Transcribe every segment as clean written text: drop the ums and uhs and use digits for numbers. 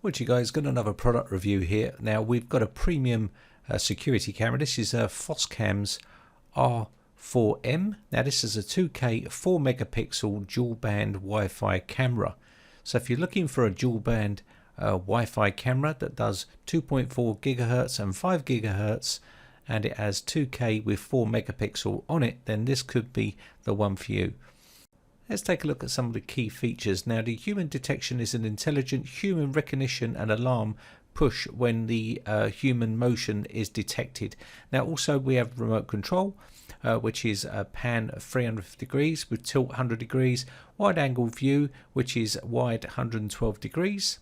What you guys, got another product review here. Now we've got a premium security camera. This is a Foscam's R4M. Now this is a 2K 4 megapixel dual band Wi-Fi camera. So if you're looking for a dual band Wi-Fi camera that does 2.4 gigahertz and 5 gigahertz, and it has 2K with 4 megapixel on it, then this could be the one for you. Let's take a look at some of the key features. Now the human detection is an intelligent human recognition and alarm push when the human motion is detected. Now also we have remote control, which is a pan of 350 degrees with tilt 100 degrees, wide angle view, which is wide 112 degrees.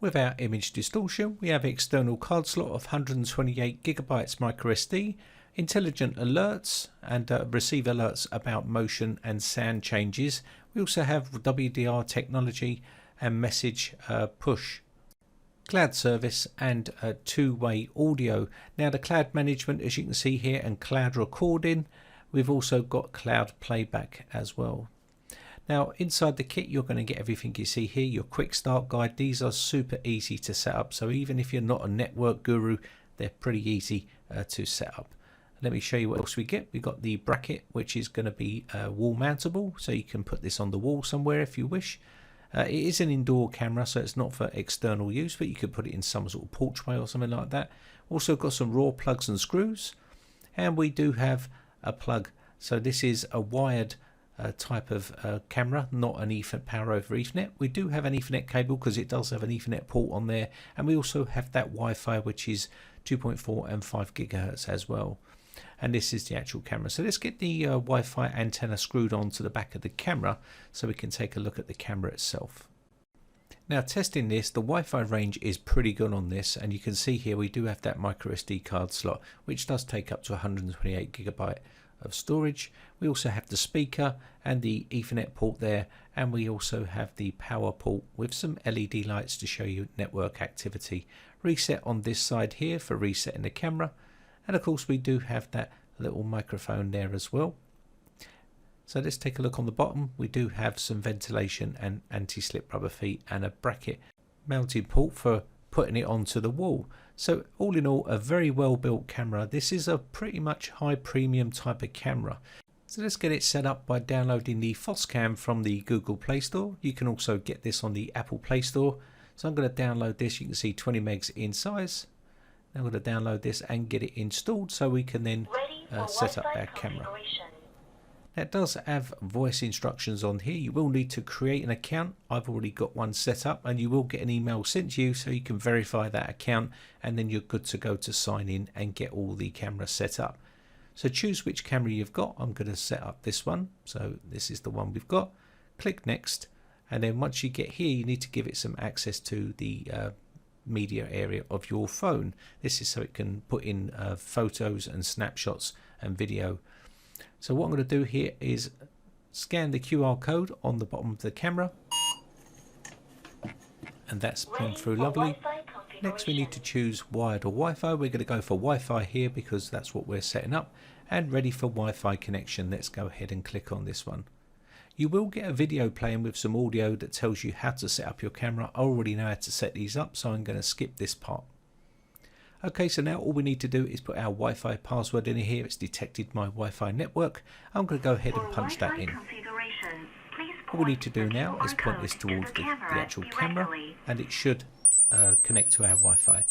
Without image distortion, we have external card slot of 128 gigabytes micro SD, intelligent alerts and receive alerts about motion and sound changes. We also have WDR technology and message push, cloud service and two-way audio. Now the cloud management, as you can see here, and cloud recording. We've also got cloud playback as well. Now inside the kit you're going to get everything you see here, your quick start guide. These are super easy to set up, so even if you're not a network guru, they're pretty easy to set up. Let me show you what else we get. We've got the bracket, which is going to be wall mountable, so you can put this on the wall somewhere if you wish. It is an indoor camera, so it's not for external use, but you could put it in some sort of porchway or something like that. Also got some raw plugs and screws, and we do have a plug. So this is a wired type of camera, not an Ethernet, power over Ethernet. We do have an Ethernet cable because it does have an Ethernet port on there, and we also have that Wi-Fi, which is 2.4 and 5 gigahertz as well. And this is the actual camera. So let's get the Wi-Fi antenna screwed onto the back of the camera so we can take a look at the camera itself. Now testing this, the Wi-Fi range is pretty good on this, and you can see here we do have that micro SD card slot, which does take up to 128 gigabyte of storage. We also have the speaker and the Ethernet port there, and we also have the power port with some LED lights to show you network activity. Reset on this side here for resetting the camera. And of course we do have that little microphone there as well. So let's take a look on the bottom. We do have some ventilation and anti-slip rubber feet and a bracket mounting port for putting it onto the wall. So all in all, a very well built camera. This is a pretty much high premium type of camera. So let's get it set up by downloading the Foscam from the Google Play Store. You can also get this on the Apple Play Store. So I'm going to download this. You can see 20 megs in size. I'm going to download this and get it installed so we can then set up our camera. Now it does have voice instructions on here. You will need to create an account. I've already got one set up, and you will get an email sent to you so you can verify that account, and then you're good to go to sign in and get all the cameras set up. So choose which camera you've got. I'm going to set up this one. So this is the one we've got. Click next, and then once you get here you need to give it some access to the media area of your phone. This is so it can put in photos and snapshots and video. So what I'm going to do here is scan the QR code on the bottom of the camera, and that's gone through lovely. Next we need to choose wired or Wi-Fi. We're going to go for Wi-Fi here because that's what we're setting up, and ready for Wi-Fi connection. Let's go ahead and click on this one. You will get a video playing with some audio that tells you how to set up your camera. I already know how to set these up, so I'm going to skip this part. Okay, so now all we need to do is put our Wi-Fi password in here. It's detected my Wi-Fi network. I'm going to go ahead and punch that in. All we need to do now is point this towards the actual camera, and it should connect to our Wi-Fi.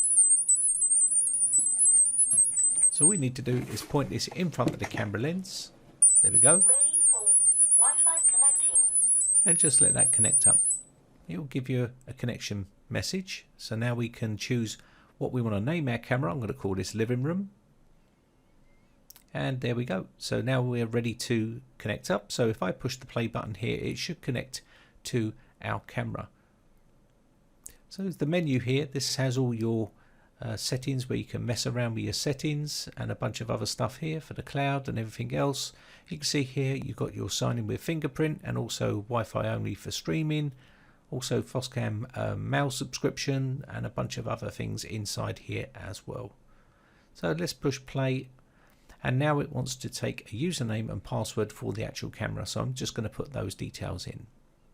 So all we need to do is point this in front of the camera lens. There we go. And just let that connect up. It will give you a connection message. So now we can choose what we want to name our camera. I'm going to call this living room. And there we go. So now we're ready to connect up. So if I push the play button here, it should connect to our camera. So there's the menu here. This has all your settings where you can mess around with your settings, and a bunch of other stuff here for the cloud and everything else. You can see here you've got your sign in with fingerprint, and also Wi-Fi only for streaming, also Foscam mail subscription, and a bunch of other things inside here as well. So let's push play, and now it wants to take a username and password for the actual camera, so I'm just going to put those details in.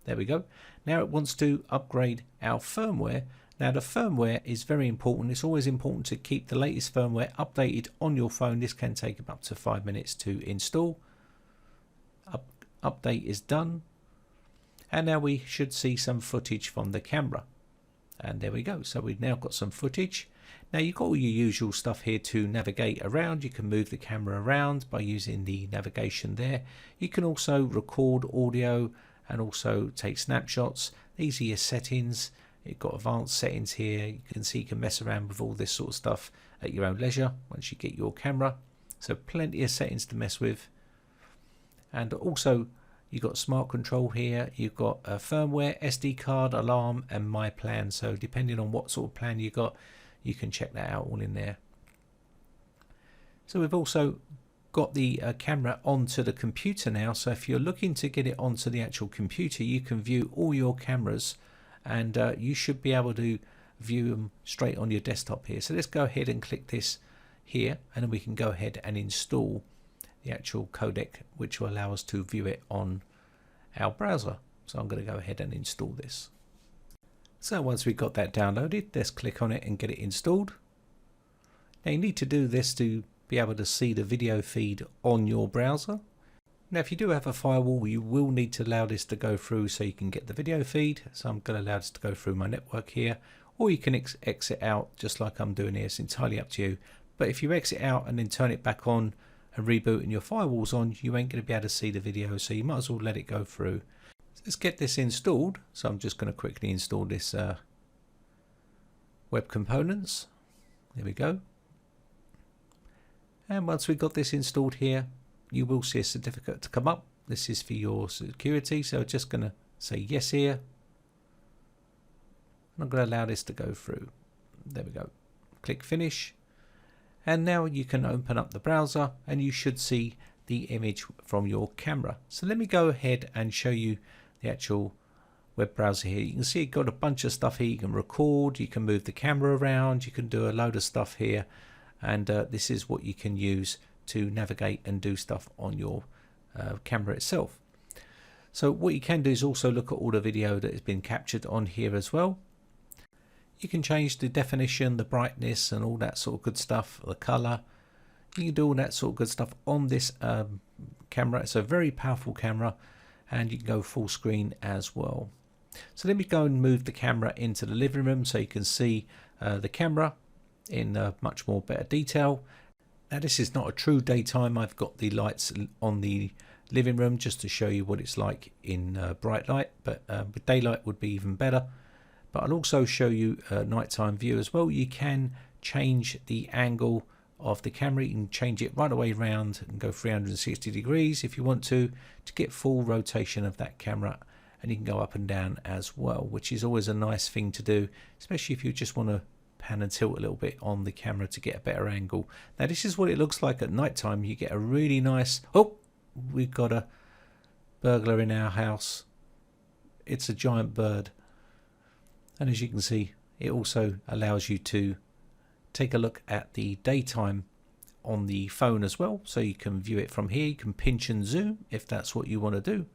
There we go. Now it wants to upgrade our firmware. Now the firmware is very important. It's always important to keep the latest firmware updated on your phone. This can take up to 5 minutes to install. Update is done. And now we should see some footage from the camera. And there we go. So we've now got some footage. Now you've got all your usual stuff here to navigate around. You can move the camera around by using the navigation there. You can also record audio and also take snapshots. These are your settings. You've got advanced settings here. You can see you can mess around with all this sort of stuff at your own leisure once you get your camera. So plenty of settings to mess with. And also you've got smart control here. You've got a firmware, SD card, alarm, and my plan. So depending on what sort of plan you got, you can check that out all in there. So we've also got the camera onto the computer now. So if you're looking to get it onto the actual computer, you can view all your cameras, and you should be able to view them straight on your desktop here. So let's go ahead and click this here, and then we can go ahead and install the actual codec, which will allow us to view it on our browser. So I'm going to go ahead and install this. So once we've got that downloaded, let's click on it and get it installed. Now you need to do this to be able to see the video feed on your browser. Now if you do have a firewall, you will need to allow this to go through so you can get the video feed. So I'm going to allow this to go through my network here, or you can exit out just like I'm doing here. It's entirely up to you. But if you exit out and then turn it back on and reboot and your firewall's on, you ain't going to be able to see the video, so you might as well let it go through. So let's get this installed. So I'm just going to quickly install this web components. There we go. And once we've got this installed here, you will see a certificate to come up. This is for your security, so just going to say yes here. And I'm going to allow this to go through. There we go. Click finish. And now you can open up the browser and you should see the image from your camera. So let me go ahead and show you the actual web browser here. You can see it's got a bunch of stuff here. You can record, you can move the camera around, you can do a load of stuff here. And this is what you can use to navigate and do stuff on your camera itself. So what you can do is also look at all the video that has been captured on here as well. You can change the definition, the brightness, and all that sort of good stuff, the color. You can do all that sort of good stuff on this camera. It's a very powerful camera, and you can go full screen as well. So let me go and move the camera into the living room so you can see the camera in much more better detail. Now this is not a true daytime. I've got the lights on the living room just to show you what it's like in bright light, but with daylight would be even better. But I'll also show you a nighttime view as well. You can change the angle of the camera. You can change it right away around and go 360 degrees if you want to get full rotation of that camera. And you can go up and down as well, which is always a nice thing to do, especially if you just want to pan and tilt a little bit on the camera to get a better angle. Now this is what it looks like at nighttime. You get a really nice, oh, we've got a burglar in our house. It's a giant bird. And as you can see, it also allows you to take a look at the daytime on the phone as well. So you can view it from here. You can pinch and zoom if that's what you want to do.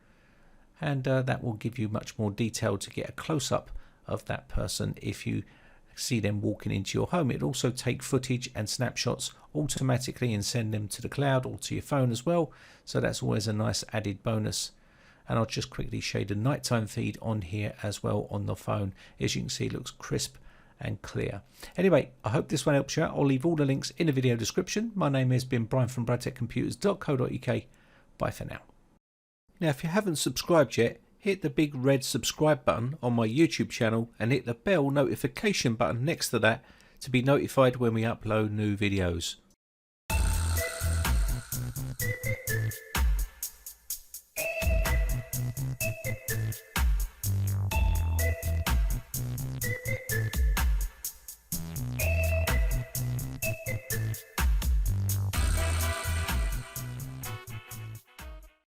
And that will give you much more detail to get a close-up of that person if you see them walking into your home. It'll also take footage and snapshots automatically and send them to the cloud or to your phone as well. So that's always a nice added bonus. And I'll just quickly show you the nighttime feed on here as well on the phone. As you can see, it looks crisp and clear. Anyway, I hope this one helps you out. I'll leave all the links in the video description. My name has been Brian from bradtechcomputers.co.uk. Bye for now. Now, if you haven't subscribed yet, hit the big red subscribe button on my YouTube channel and hit the bell notification button next to that to be notified when we upload new videos.